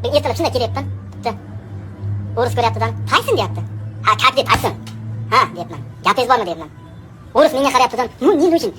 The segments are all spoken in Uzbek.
Men ertalab shunday kelyapman. Bitta o'ris ko'ryaptidan, Tayson deyapti. Ha, Katli Tayson. Ha, deyapman. Gapingiz bormi deyapman. O'ris menga qarayaptidan, nima uchun?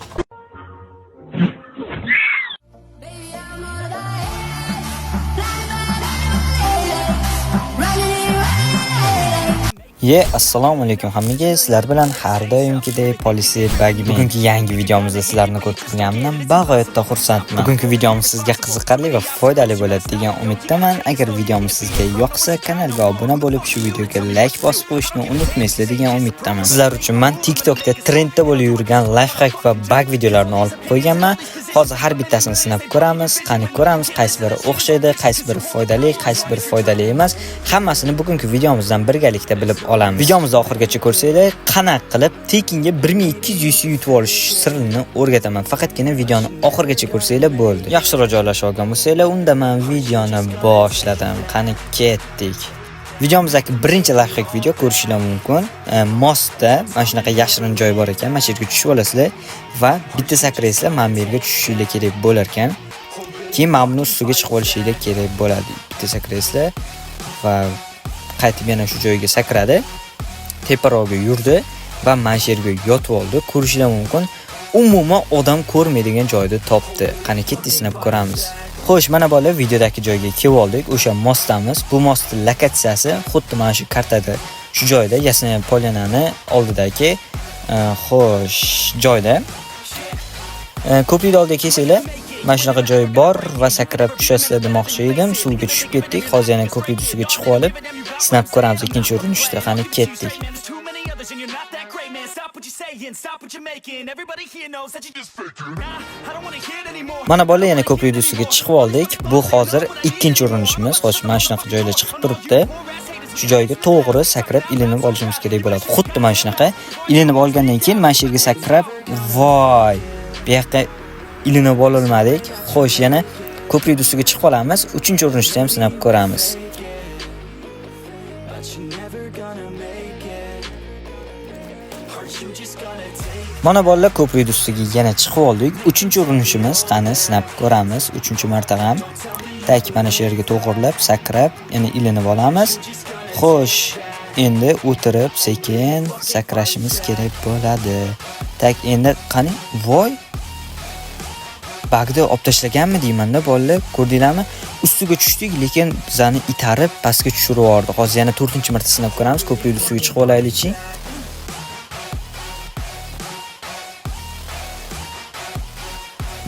Assalomu alaykum hammaga. Sizlar bilan har doimgidek Policy Bugman. Bugungi yangi videomizda sizlarni ko'rganimdan bag'oyatda xursandman. Bugungi videomiz sizga qiziqarli va foydali bo'ladi degan umiddaman. Agar videomiz sizga yoqsa, kanalga obuna bo'lib, shu videoga like bosib qo'yishni unutmaysizlar degan umiddaman. Sizlar uchun men TikTokda trendda bo'lib yurgan lifehack va bug videolarini olib qo'yganman. Hozir har bittasini sinab ko'ramiz, qani ko'ramiz, qaysi biri o'xshaydi, qaysi biri foydali, qaysi biri foydali emas. Hammasini bugungi videomizdan birgalikda bilib olamiz. Videomizni oxirigacha ko'rsanglar, qanaqa qilib tekinga 1200 UC yutib olish sirrini o'rgataman. Faqatgina videoni oxirigacha ko'rsanglar bo'ldi. Yaxshiroq joylashib olgan bo'lsanglar, unda men videoni boshladim. Qani ketdik. Videomizdagi birinchi lifehack video ko'rishinglar mumkin. Mostda mana shunaqa yashirin joy bor ekan. Mana shu yerga tushib olasizlar va bitta sakraysizlar, mana bu yerga tushishinglar kerak bo'lar ekan. Keyin mana buni ustiga chiqib olishinglar kerak bo'ladi. Bitta sakraysizlar va qaytib yana shu joyga sakradi. Teparoqga yurdi va mana shu yerga yotib oldi. Ko'rishinglar mumkin. Umuman odam ko'rmaydigan joyda topdi. Qani ketdik sinab ko'ramiz. Xo'sh, mana bolalar videodagi joyga kelib oldik. O'sha mostamiz. Bu mostning lokatsiyasi xuddi mana shu kartada, shu joyda, Yasnaya Polyanani oldidagi xo'sh joyda. Ko'prik oldiga kelsanglar, mana shunaqa joy bor va sakrab tushasizlar demoqchi edim. Suvga tushib ketdik. Hozir yana ko'prik ustiga chiqib olib, sinab ko'ramiz ikkinchi urinishda. Qani ketdik. Mana bolalar yana ko'prik ustiga chiqib oldik. Bu hozir ikkinchi urinishimiz. Xo'sh, mana shunaqa joylar chiqib turibdi. Shu joyga to'g'ri sakrab ilinib olishimiz kerak bo'ladi. Xuddi mana shunaqa ilinib olgandan keyin mana shu yerga sakrab, voy, bu yoqqa ilinib ololmadik. Xo'sh, yana ko'prik ustiga chiqib olamiz. 3-urinishda ham sinab ko'ramiz. Mana bolalar ko'prik ustiga yana chiqib oldik. 3-urinishimiz. Qani sinab ko'ramiz. 3-marta ham. Tak mana shu yerga to'g'rilab, sakrab, yana ilinib olamiz. Xo'sh, endi o'tirib sekin sakrashimiz kerak bo'ladi. Tak endi qani, voy. Bagda olib tashlaganmi deyman-da bolalar, ko'rdinglarmi? Ustiga tushdik, lekin bizani itarib pastga tushirib yubordi. Hozir yana 4-marta sinab ko'ramiz. Ko'prik ustiga chiqib olaylik-chi.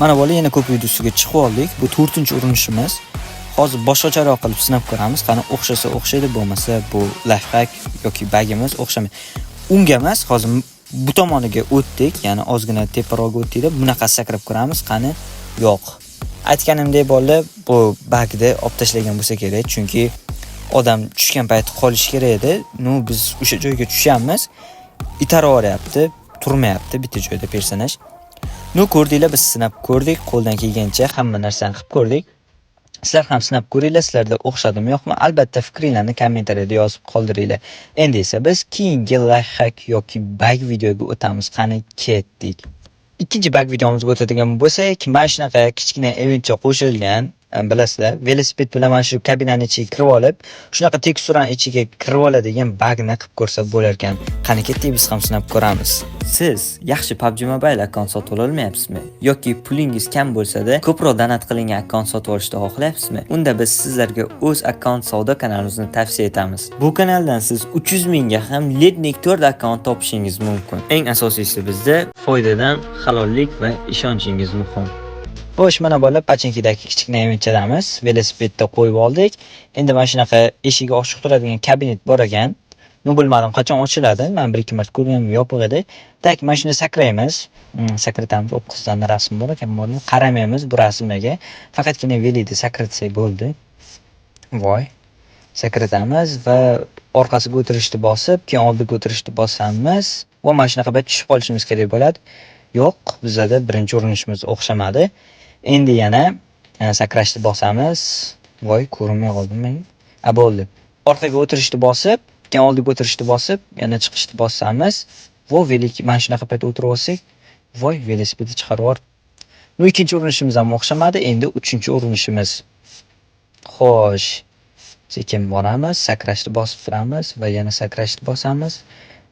Mana bolalar yana ko'prik ustiga chiqib oldik. Bu 4-urinishimiz. Hozir boshqacharoq qilib sinab ko'ramiz. Qani o'xshasa o'xshaydi, bo'lmasa bu lifehack yoki bagimiz o'xshamaydi. Unga emas, hozir bu tomoniga o'tdik, ya'ni ozgina teparoqga o'tdik-da, bunaqa sakrab ko'ramiz. Qani yo'q. Aytganimdek bolalar, bu bagda olib tashlagan bo'lsa kerak, chunki odam tushgan payti qolish kerak edi. Biz o'sha joyga tushamiz, itarib oryapti, turmayapti bitta joyda personaj. Ko'rdinglar, biz sinab ko'rdik, qo'ldan kelgancha hamma narsani qilib ko'rdik. Sizlar ham sinab ko'ringlar, sizlarda o'xshadimi yo'qmi? Albatta fikringizni kommentariyada yozib qoldiringlar. Endi esa biz keyingi lifehack yoki bug videoga o'tamiz. Qani ketdik. Ikkinchi bug videomizga o'tadigan bo'lsak, mana shunaqa kichkina eventcha qo'shilgan, bilasizlar, velosiped bilan mana shu kabinaning ichiga kirib olib, shunaqa teksturaning ichiga kirib oladigan bugni qilib ko'rsa bo'lar ekan. Qani ketdik, biz ham sinab ko'ramiz. Siz yaxshi PUBG Mobile akkaunt sotib olyapsizmi? Yoki pulingiz kam bo'lsa-da, ko'proq donat qilingan akkaunt sotib olishni xohlayapsizmi? Unda biz sizlarga o'z akkaunt savdo kanalimizni tavsiya etamiz. Bu kanaldan siz 300 mingga ham Lednik 4 akkaunt topishingiz mumkin. Eng asosiysi bizda foydadan halollik va ishonchingiz muhim. Xo'sh, mana bolalar, pachinkidagi kichkina eventchadamiz. Velosipedda qo'yib oldik. Endi mana shunaqa eshigi ochiq turadigan kabinet bor ekan. Bilmadim qachon ochiladi. Men 1-2 marta ko'rganim yopiq edi. Tak, mana shuni sakraymiz. Sakratamiz. O'qqizdan rasm bor ekan, buni qaramaymiz bu rasmga. Faqatgina velida sakratsak bo'ldi. Voy. Sakratamiz va orqasiga o'tirishni bosib, keyin oldiga o'tirishni bosamiz. Va mana shunaqa bir tushib qolishimiz kerak bo'ladi. Yo'q, bizda birinchi urinishimiz o'xshamadi. Endi yana sakrashni bosamiz. Voy, ko'rinmay qoldim men. Bo'ldi. Orqaga o'tirishni bosib, keyin oldiga o'tirishni bosib, yana chiqishni bosamiz. Mana shunaqa paytda o'tirib olsak, voy, velosipedni chiqarib yubordi. Ikkinchi urinishimiz ham o'xshamadi. Endi 3-urinishimiz. Xo'sh, Sekin boramiz, sakrashni bosib turamiz va yana sakrashni bosamiz.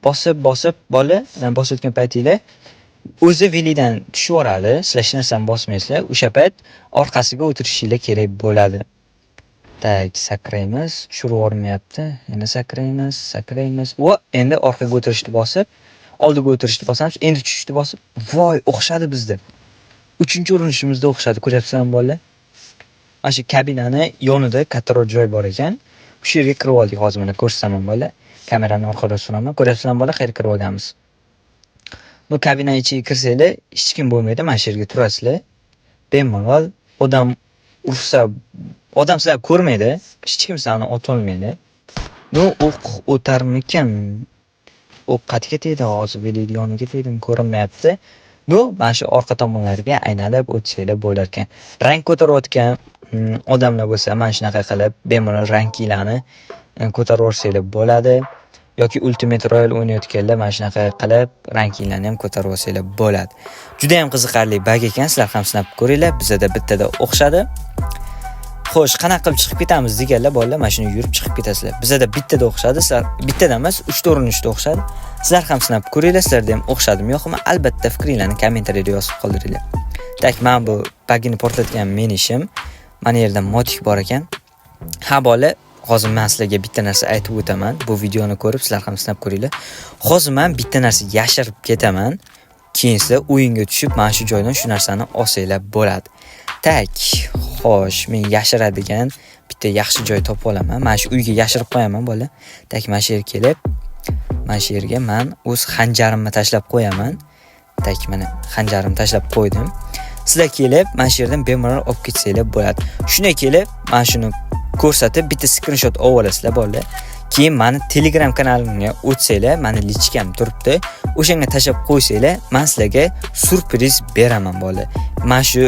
Bosib bola bosayotgan paytinglar o'zi vilidan tushib yoradi. Sizlar hech narsani bosmaysizlar. O'sha payt orqasiga o'tirishinglar kerak bo'ladi. Tak, sakraymiz, tushirib yormayapti. Yana sakraymiz. Va endi orqaga o'tirishni bosib, oldiga o'tirishni bosamiz, endi tushishni bosib, voy, o'xshadi bizda. 3-urinishimizda o'xshadi. Ko'ryapsizlarmi bolalar? Mana shu kabinani yonida kattaroq joy bor ekan. Shu yerga kirib oldik hozir mana ko'rsataman bolalar. Kamerani orqaga suraman. Ko'ryapsizlarmi bolalar? Qayerga kirib olganmiz? Bu kabina ichiga kirsanglar, hech kim bo'lmaydi. Mana shu yerga turasizlar. Bemalol odam ursa, odam sizlar ko'rmaydi. Hech kim sizlarni otolmaydi. No, o'q o'tarmikan? O'q qayerga tegdi hozir? Velidi yoniga tegdimi? Ko'rinmayapti. Bu mana shu orqa tomonlarga aylanib o'tsanglar bo'lar ekan. Rang ko'tarayotgan odamlar bo'lsa, mana shunaqa qilib bemalol ranglarni ko'tarib olsanglar bo'ladi. Yoki Ultimate Royal o'ynayotganlar mana shunaqa qilib ranglarni ham ko'tarib olsanglar bo'ladi. Juda ham qiziqarli bag ekan, sizlar ham sinab ko'ringlar. Bizda bittada o'xshadi. Xo'sh, qanaqa qilib chiqib ketamiz deganlar bolalar, mana shuni yurib chiqib ketasizlar. Bizda bittada o'xshadi, sizlar bittada emas, 3 urinishda o'xshadi. Sizlar ham sinab ko'ringlar, sizlarda ham o'xshadimi yo'qmi? Albatta fikringlarni kommentariyada yozib qoldiringlar. Tak, men bu bagini portlatgan men ishim. Mana yerda motik bor ekan. Ha bolalar, hozir men sizlarga bitta narsa aytib o'taman. Bu videoni ko'rib sizlar ham sinab ko'ringlar. Hozir men bitta narsa yashirib ketaman. Keyin sizlar o'yinga tushib, mana shu joydan shu narsani olsanglar bo'ladi. Tak, xo'sh, men yashiradigan bitta yaxshi joy topib olaman. Mana shu uyga yashirib qo'yaman bolalar. Tak, mana shu yerga kelib, mana shu yerga men o'z xanjarimni tashlab qo'yaman. Tak, mana xanjarimni tashlab qo'ydim. Sizlar kelib, mana shu yerdan bemalol olib ketsanglar bo'ladi. Shunday kelib, mana shuni ko'rsatib bitta screenshot olib olasizlar bolalar. Keyin meni Telegram kanalimga o'tsanglar, meni lichkam turibdi. O'shanga tashab qo'ysanglar, men sizlarga surpriz beraman bolalar. Men shu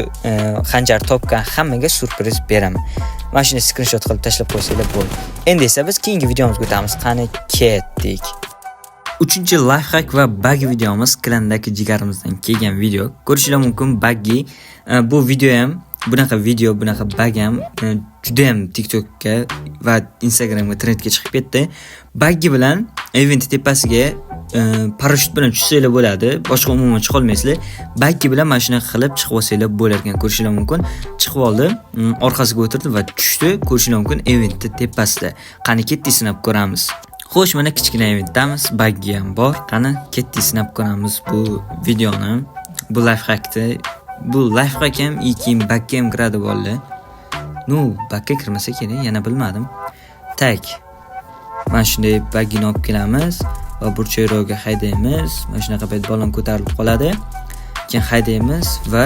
xanjar topgan hammaga surpriz beraman. Mana shuni screenshot qilib tashlab qo'ysanglar bo'ldi. Endi esa biz keyingi videomizga o'tamiz. Qani ketdik. 3-lifehack va bug videomiz Klandagi jigarimizdan kelgan video. Ko'rishingiz mumkin buggy. Bu video ham bunaqa video, bunaqa bug ham juda ham TikTokga va Instagramga trendga chiqib ketdi. Buggy bilan event tepasiga parashyut bilan tushsanglar bo'ladi. Boshqa umuman chiqa olmaysizlar. Buggy bilan mana shuni qilib chiqib olsanglar bo'lar ekan. Ko'rishingiz mumkin. Chiqib oldi, orqasiga o'tirdi va tushdi. Ko'rishingiz mumkin eventni tepasida. Qani ketdi sinab ko'ramiz. Xo'sh, mana kichkina eventdamiz, buggy ham bor. Qani ketdi sinab ko'ramiz bu videoni. Bu lifehackni. Bu lifehack ham keyin bugga ham kiradi bolalar. No, bugga kirmasa kerak, yana bilmadim. Tak. Mana shunday buggyni olib kelamiz va burchakroqga haydaymiz. Mana shunaqa payt balon ko'tarilib qoladi. Keyin haydaymiz va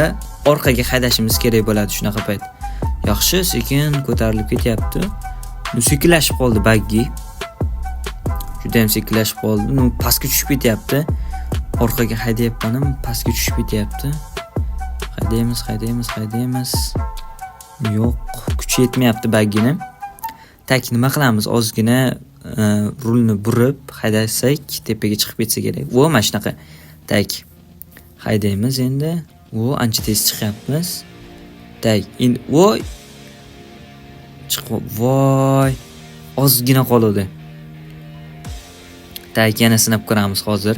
orqaga haydashimiz kerak bo'ladi shunaqa payt. Yaxshi, sekin ko'tarilib ketyapti. Sekinlashib qoldi buggy. Juda ham sekinlashib qoldi. No, pastga tushib ketyapti. Orqaga haydayapmanim, pastga tushib ketyapti. Haydaymiz. Yo'q, kuchi yetmayapti baggini. Tak, nima qilamiz? Ozgina rulni burib haydasak, tepaga chiqib ketsa kerak. Vo, mana shunaqa. Tak. Haydaymiz endi. Vo, ancha tez chiqyapmiz. Tak, endi voy. Voy. Ozgina qoldi. Tak, yana sinab ko'ramiz hozir.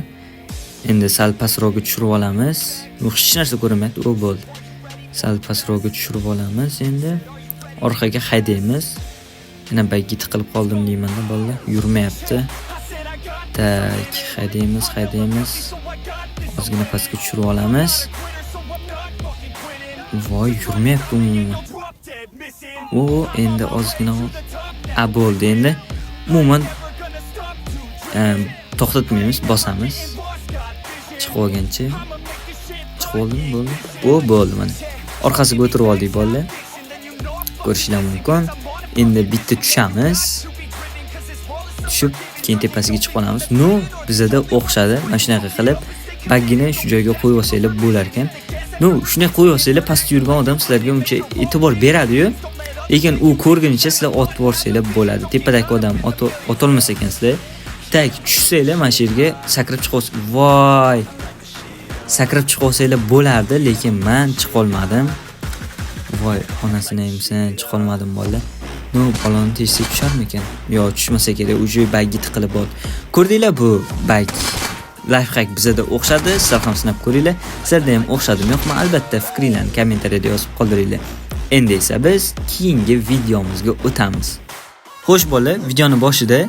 Endi sal pastroqga tushirib olamiz. Hech narsa ko'rinmayapti, u bo'ldi. Sal pastroqga tushirib olamiz endi. Orqaga haydaymiz. Yana bagga tiqilib qoldim deyman-da bolalar, yurmayapti. Tak, haydaymiz. Ozgina pastga tushirib olamiz. Voy, yurmayapti umuman. O, endi ozgina bo'ldi endi. Umuman to'xtatmaymiz, bosamiz. Chiqib olgancha. Chiqib oldimi, bo'ldi. Bo'ldi mana. Orqasiga o'tirib oldik bolalar. Ko'rishingiz mumkin. Endi bitta tushamiz. Tushib, keyin tepasiga chiqib olamiz. No, bizda o'xshadi. Mana shunaqa qilib baggini shu joyga qo'yib olsanglar bo'lar ekan. No, shunday qo'yib olsanglar pastda yurgan odam sizlarga uncha e'tibor beradi-yu. Lekin u ko'rgunicha sizlar otib borsanglar bo'ladi. Tepadagi odam otolmas ekansizlar. Tak, tushsanglar mana shu yerga sakrab chiqib olsa, voy. Sakrab chiqib olsanglar bo'lardi, lekin men chiqa olmadim. Voy, onasini emsan, chiqa olmadim bolalar. No, balon tezlik tusharmikan? Yo, tushmasa kerak, uju bagga tiqilib bo'ldi. Ko'rdinglar bu bag lifehack bizada o'xshadi. Sizlar ham sinab ko'ringlar. Sizlarda ham o'xshadimi yo'qmi? Albatta fikringlarni kommentariyada yozib qoldiringlar. Endi esa biz keyingi videomizga o'tamiz. Xo'sh bola, videoni boshida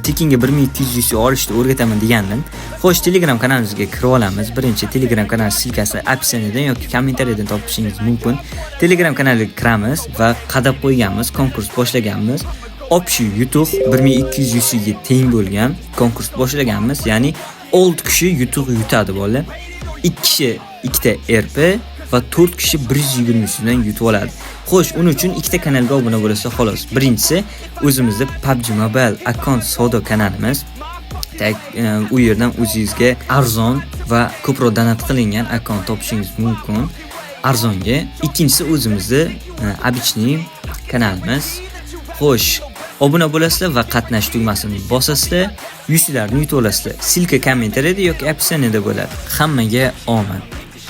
tekinga 1200 UC olishni o'rgataman degandim. Xo'sh, Telegram kanalimizga kirib olamiz. Birinchi Telegram kanal silkasi opsiyadan yoki kommentariyadan topishingiz mumkin. Telegram kanaliga kiramiz va qadab qo'yganmiz, konkurs boshlaganmiz. Общий yutuq 1200 UC ga teng bo'lgan konkurs boshlaganmiz. Ya'ni 6 kishi yutuq yutadi bola. 2 kishi 2 ta RP va 4 kishi 120 dan yutib oladi. Xo'sh, uning uchun ikkita kanalga obuna bo'lsa xolos. Birinchisi o'zimizda PUBG Mobile akkaunt savdo kanalimiz. U yerdan o'zingizga arzon va ko'proq donat qilingan akkaunt topishingiz mumkin. Arzonga. Ikkinchisi o'zimizda обычный kanalimiz. Xo'sh, obuna bo'lasizlar va qatnash tugmasini bosasizlar, UC'larni yutib olasizlar. Silka kommentariyada yoki opsiyada bo'ladi. Hammaga omad.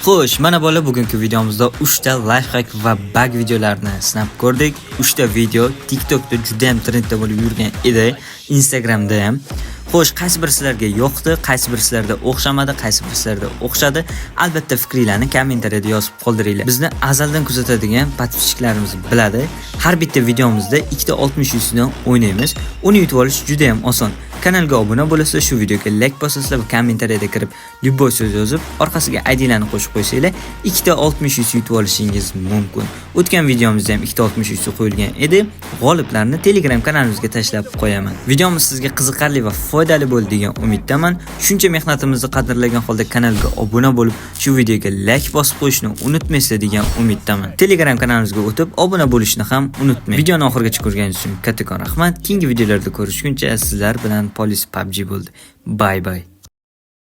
Xo'sh, mana bola bugungi videomizda 3 ta lifehack va bug videolarini sinab ko'rdik. 3 ta video TikTokda juda ham trendda bo'lib yurgan edi, Instagramda ham. Xo'sh, qaysi biri sizlarga yoqdi, qaysi biri sizlarda o'xshamadi, qaysi biri sizlarda o'xshadi? Albatta fikringlarni kommentariyada yozib qoldiringlar. Bizni azaldan kuzatadigan podpischilarimiz biladi. Har bitta videomizda 2 ta 60 yusidan o'ynaymiz. Uni yutib olish juda ham oson. Kanalga obuna bo'lsangiz, shu videoga like bosasizlar va kommentariyada kirib любой so'z yozib, orqasiga ID'larni qo'shib qo'ysanglar, 2 ta 60 yuz yutib olishingiz mumkin. O'tgan videomizda ham 2 ta 60 yuz qo'yilgan edi. G'oliblarni Telegram kanalimizga tashlab qo'yaman. Videomiz sizga qiziqarli va foydali bo'ldi degan umiddaman. Shuncha mehnatimizni qadrlagan holda kanalga obuna bo'lib, shu videoga like bosib qo'yishni unutmaysizlar degan umiddaman. Telegram kanalimizga o'tib obuna bo'lishni ham unutmang. Videoni oxirigacha ko'rganingiz uchun kattakon rahmat. Keyingi videolarda ko'rishguncha sizlar bilan Polis PUBG bo'ldi. Bye bye.